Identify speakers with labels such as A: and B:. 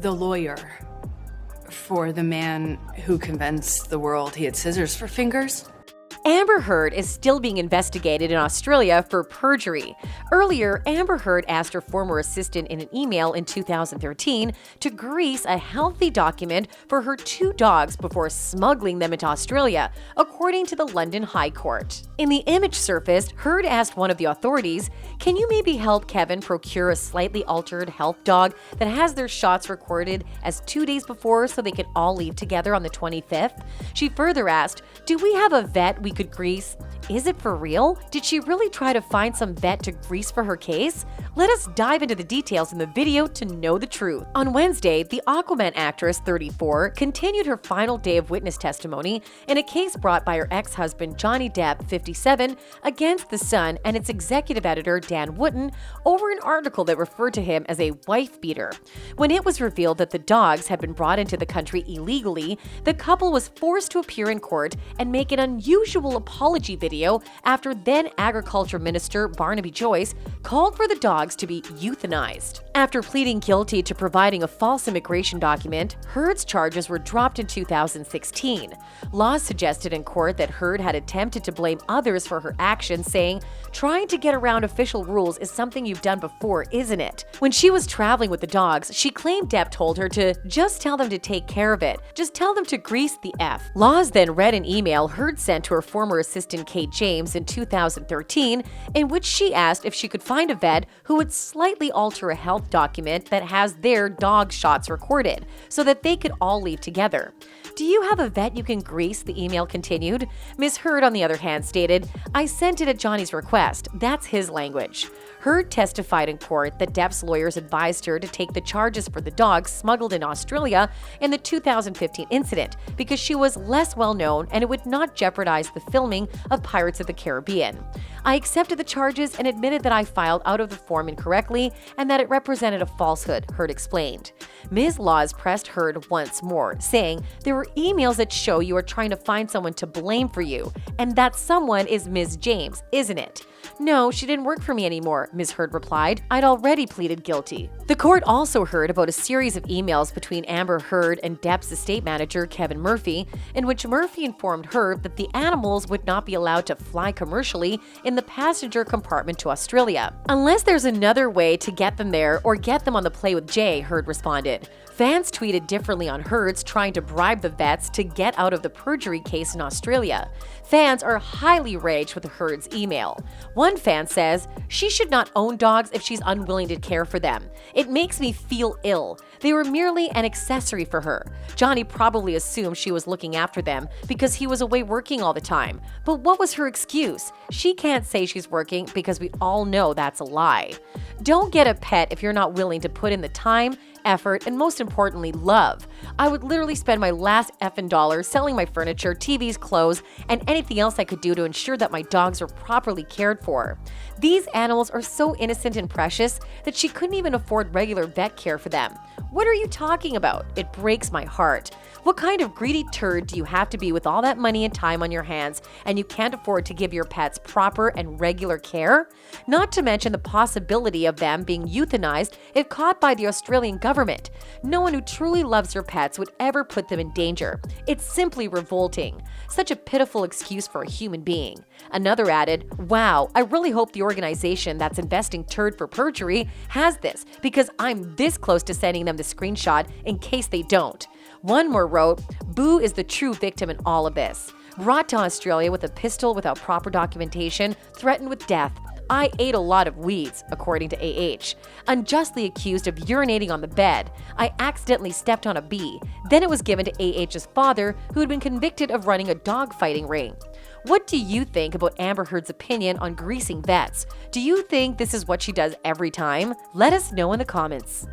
A: the lawyer for the man who convinced the world he had scissors for fingers.
B: Amber Heard is still being investigated in Australia for perjury. Earlier, Amber Heard asked her former assistant in an email in 2013 to grease a healthy document for her 2 dogs before smuggling them into Australia, according to the London High Court. In the image surfaced, Heard asked one of the authorities, "Can you maybe help Kevin procure a slightly altered health dog that has their shots recorded as 2 days before so they can all leave together on the 25th? She further asked, "Do we have a vet we could grease? Is it for real? Did she really try to find some vet to grease for her case?" Let us dive into the details in the video to know the truth. On Wednesday, the Aquaman actress, 34, continued her final day of witness testimony in a case brought by her ex-husband Johnny Depp, 57, against The Sun and its executive editor Dan Wootton over an article that referred to him as a wife-beater. When it was revealed that the dogs had been brought into the country illegally, the couple was forced to appear in court and make an unusual apology video after then Agriculture Minister Barnaby Joyce called for the dogs to be euthanized. After pleading guilty to providing a false immigration document, Heard's charges were dropped in 2016. Law suggested in court that Heard had attempted to blame others for her actions, saying, "Trying to get around official rules is something you've done before, isn't it?" When she was traveling with the dogs, she claimed Depp told her to just tell them to take care of it. Just tell them to grease the F. Laws then read an email Heard sent to her former assistant Kate James in 2013, in which she asked if she could find a vet who would slightly alter a health document that has their dog shots recorded, so that they could all leave together. "Do you have a vet you can grease?" the email continued. Ms. Heard, on the other hand, stated, "I sent it at Johnny's request. That's his language." Heard testified in court that Depp's lawyers advised her to take the charges for the dogs smuggled in Australia in the 2015 incident because she was less well known and it would not jeopardize the filming of Pirates of the Caribbean. "I accepted the charges and admitted that I filed out of the form incorrectly and that it represented a falsehood," Heard explained. Ms. Laws pressed Heard once more, saying, "There were emails that show you are trying to find someone to blame for you, and that someone is Ms. James, isn't it?" "No, she didn't work for me anymore," Ms. Heard replied. "I'd already pleaded guilty." The court also heard about a series of emails between Amber Heard and Depp's estate manager, Kevin Murphy, in which Murphy informed Heard that the animals would not be allowed to fly commercially in the passenger compartment to Australia. "Unless there's another way to get them there or get them on the play with Jay," Heard responded. Fans tweeted differently on Heard's trying to bribe the vets to get out of the perjury case in Australia. Fans are highly raged with Heard's email. One fan says, "She should not own dogs if she's unwilling to care for them. It makes me feel ill. They were merely an accessory for her. Johnny probably assumed she was looking after them because he was away working all the time. But what was her excuse? She can't say she's working because we all know that's a lie." Don't get a pet if you're not willing to put in the time, effort, and most importantly, love. I would literally spend my last effing dollar selling my furniture, TVs, clothes, and anything else I could do to ensure that my dogs are properly cared for. These animals are so innocent and precious that she couldn't even afford regular vet care for them. What are you talking about? It breaks my heart. What kind of greedy turd do you have to be with all that money and time on your hands and you can't afford to give your pets proper and regular care? Not to mention the possibility of them being euthanized if caught by the Australian government. No one who truly loves their pets would ever put them in danger. It's simply revolting. Such a pitiful excuse for a human being. Another added, "Wow, I really hope the organization that's investing turd for perjury has this because I'm this close to sending them the screenshot in case they don't." One more wrote, "Boo is the true victim in all of this. Brought to Australia with a pistol without proper documentation, threatened with death. I ate a lot of weeds," according to AH. "Unjustly accused of urinating on the bed. I accidentally stepped on a bee. Then it was given to AH's father, who had been convicted of running a dog fighting ring." What do you think about Amber Heard's opinion on greasing vets? Do you think this is what she does every time? Let us know in the comments.